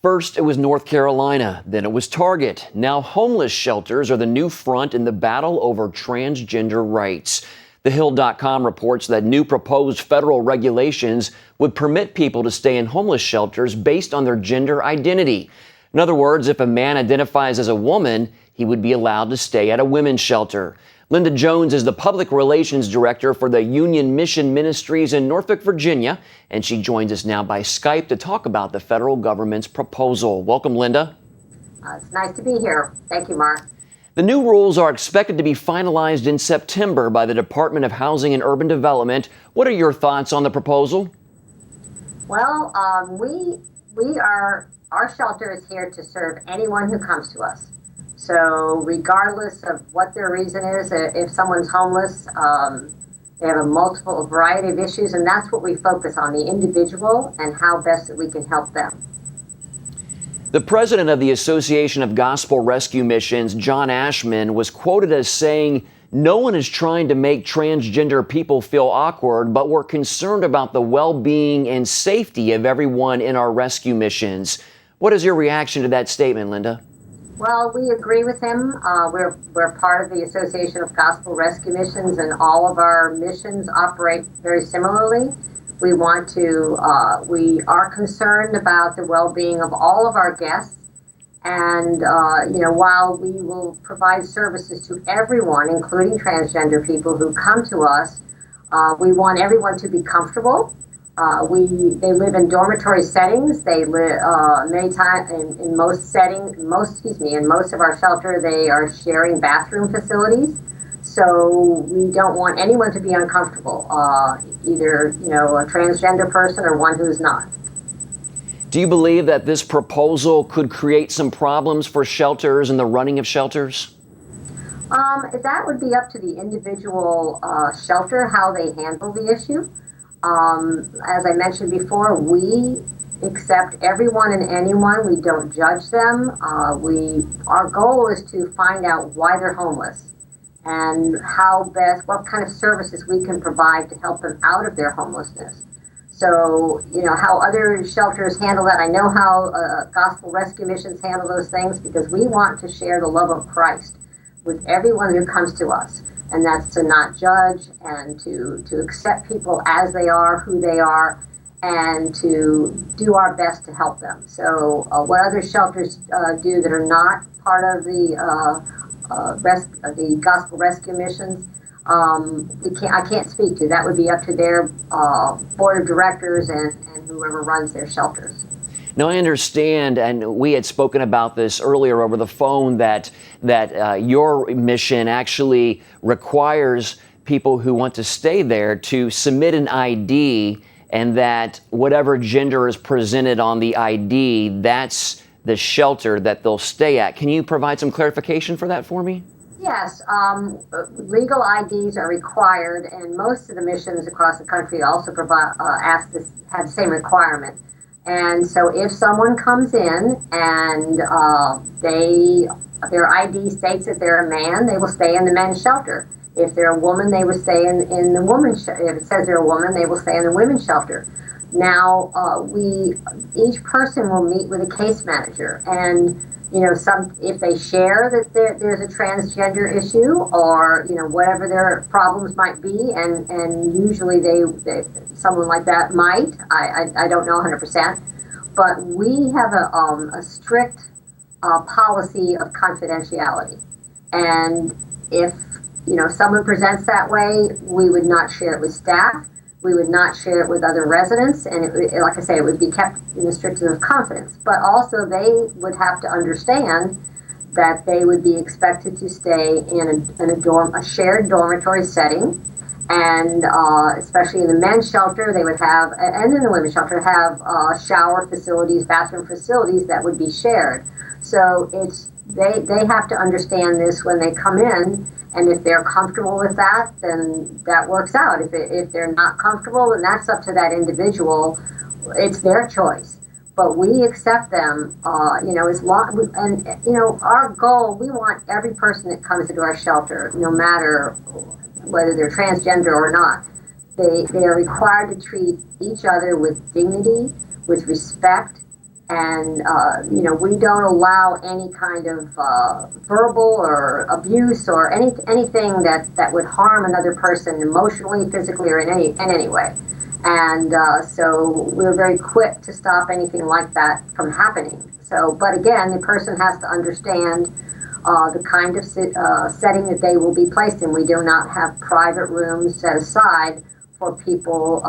First, it was North Carolina, then it was Target. Now homeless shelters are the new front in the battle over transgender rights. TheHill.com reports that new proposed federal regulations would permit people to stay in homeless shelters based on their gender identity. In other words, if a man identifies as a woman, he would be allowed to stay at a women's shelter. Linda Jones is the public relations director for the Union Mission Ministries in Norfolk, Virginia, and she joins us now by Skype to talk about the federal government's proposal. Welcome, Linda. It's nice to be here. Thank you, Mark. The new rules are expected to be finalized in September by the Department of Housing and Urban Development. What are your thoughts on the proposal? Well, our shelter is here to serve anyone who comes to us. So regardless of what their reason is, if someone's homeless, they have a variety of issues, and that's what we focus on, the individual and how best that we can help them. The president of the Association of Gospel Rescue Missions, John Ashman, was quoted as saying, "No one is trying to make transgender people feel awkward, but we're concerned about the well-being and safety of everyone in our rescue missions." What is your reaction to that statement, Linda? Well, we agree with him. We're part of the Association of Gospel Rescue Missions, and all of our missions operate very similarly. We are concerned about the well-being of all of our guests, and while we will provide services to everyone, including transgender people who come to us, we want everyone to be comfortable. They live in dormitory settings. They live many times in most of our shelter. They are sharing bathroom facilities, so we don't want anyone to be uncomfortable, either a transgender person or one who's not. Do you believe that this proposal could create some problems for shelters and the running of shelters? That would be up to the individual shelter how they handle the issue. As I mentioned before, we accept everyone and anyone. We don't judge them. Our goal is to find out why they're homeless and what kind of services we can provide to help them out of their homelessness. So, how other shelters handle that. I know how Gospel Rescue Missions handle those things, because we want to share the love of Christ with everyone who comes to us. And that's to not judge and to accept people as they are, who they are, and to do our best to help them. So what other shelters do that are not part of the Gospel Rescue Missions, I can't speak to. That would be up to their board of directors and whoever runs their shelters. Now, I understand, and we had spoken about this earlier over the phone, that your mission actually requires people who want to stay there to submit an ID, and that whatever gender is presented on the ID, that's the shelter that they'll stay at. Can you provide some clarification for that for me? Yes, legal IDs are required, and most of the missions across the country also have the same requirement. And so if someone comes in and their ID states that they're a man, they will stay in the men's shelter. If they're a woman, they will stay in the woman's shelter. If it says they're a woman, they will stay in the women's shelter. Now, each person will meet with a case manager, and if they share that there's a transgender issue, or whatever their problems might be, and usually someone like that might, I don't know 100%, but we have a strict policy of confidentiality, and if someone presents that way, we would not share it with staff. We would not share it with other residents, and like I say, it would be kept in the strictest of confidence. But also, they would have to understand that they would be expected to stay in a shared dormitory setting, and especially in the men's shelter, they would have, and in the women's shelter, have shower facilities, bathroom facilities that would be shared. So they have to understand this when they come in. And if they're comfortable with that, then that works out. If they're not comfortable, then that's up to that individual. It's their choice. But we accept them, as long, and our goal, we want every person that comes into our shelter, no matter whether they're transgender or not, they are required to treat each other with dignity, with respect, And, we don't allow any kind of verbal or abuse or anything that would harm another person emotionally, physically, or in any way. And so we're very quick to stop anything like that from happening. So, but again, the person has to understand the kind of setting that they will be placed in. We do not have private rooms set aside for people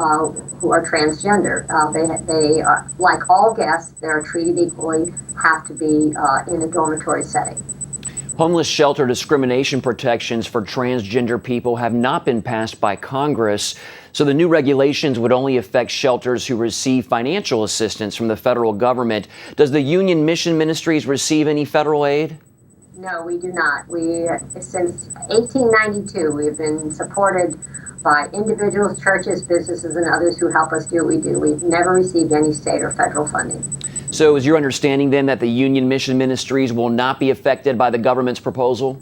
who are transgender. They are, like all guests, they're treated equally, have to be in a dormitory setting. Homeless shelter discrimination protections for transgender people have not been passed by Congress, so the new regulations would only affect shelters who receive financial assistance from the federal government. Does the Union Mission Ministries receive any federal aid? No, we do not. Since 1892, we've been supported by individuals, churches, businesses, and others who help us do what we do. We've never received any state or federal funding. So is your understanding then that the Union Mission Ministries will not be affected by the government's proposal?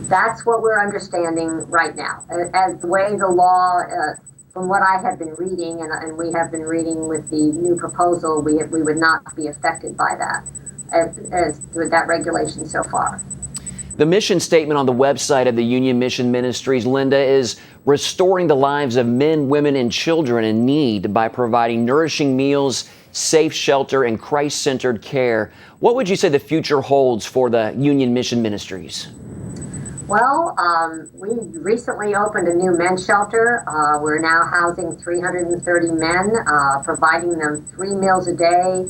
That's what we're understanding right now. As the way the law, from what I have been reading, and we have been reading with the new proposal, we would not be affected by that, as with that regulation so far. The mission statement on the website of the Union Mission Ministries, Linda, is restoring the lives of men, women, and children in need by providing nourishing meals, safe shelter, and Christ-centered care. What would you say the future holds for the Union Mission Ministries? Well, we recently opened a new men's shelter. We're now housing 330 men, providing them 3 meals a day,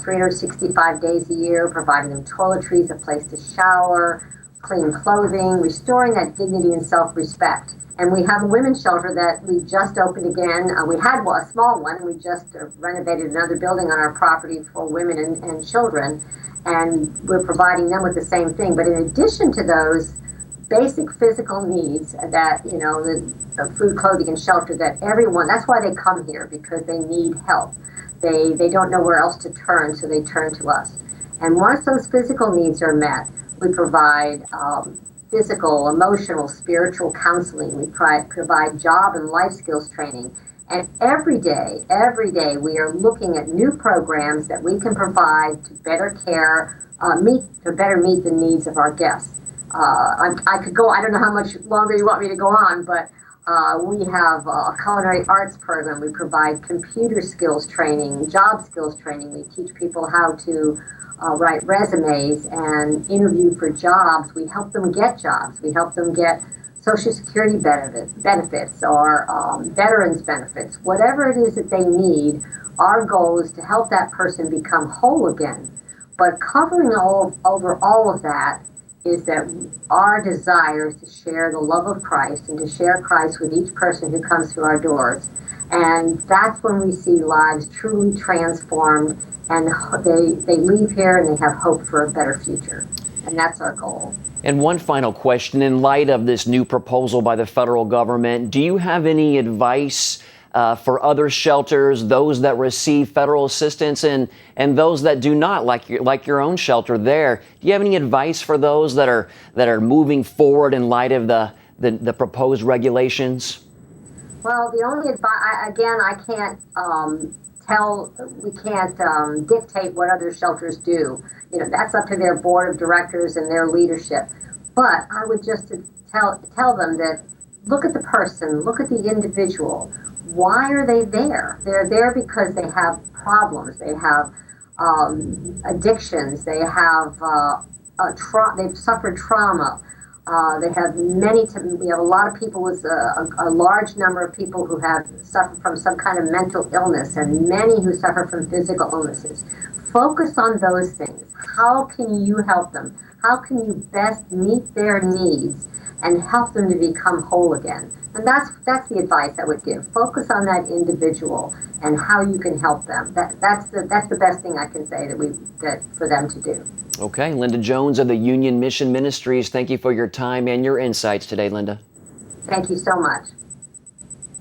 365 days a year, providing them toiletries, a place to shower, clean clothing, restoring that dignity and self-respect. And we have a women's shelter that we just opened again. We had a small one, and we just renovated another building on our property for women and children. And we're providing them with the same thing. But in addition to those basic physical needs that, the food, clothing, and shelter that everyone, that's why they come here, because they need help. They don't know where else to turn, so they turn to us. And once those physical needs are met, we provide physical, emotional, spiritual counseling. We provide job and life skills training. And every day, we are looking at new programs that we can provide to better better meet the needs of our guests. I could go, I don't know how much longer you want me to go on, but we have a culinary arts program. We provide computer skills training, job skills training. We teach people how to write resumes and interview for jobs. We help them get jobs. We help them get Social Security benefits or veterans benefits. Whatever it is that they need, our goal is to help that person become whole again. But covering over all of that is that our desire is to share the love of Christ and to share Christ with each person who comes through our doors. And that's when we see lives truly transformed, and they leave here and they have hope for a better future. And that's our goal. And one final question. In light of this new proposal by the federal government, do you have any advice for other shelters, those that receive federal assistance and those that do not, like your own shelter there? Do you have any advice for those that are moving forward in light of the proposed regulations? Well, the only advice, again, I can't we can't dictate what other shelters do. That's up to their board of directors and their leadership. But I would just tell them that look at the person, look at the individual. Why are they there? They're there because they have problems. They have addictions. They have they've suffered trauma. They have we have a lot of people with a large number of people who have suffered from some kind of mental illness, and many who suffer from physical illnesses. Focus on those things. How can you help them? How can you best meet their needs and help them to become whole again? And that's the advice I would give. Focus on that individual and how you can help them. That's the best thing I can say that for them to do. Okay, Linda Jones of the Union Mission Ministries, thank you for your time and your insights today, Linda. Thank you so much.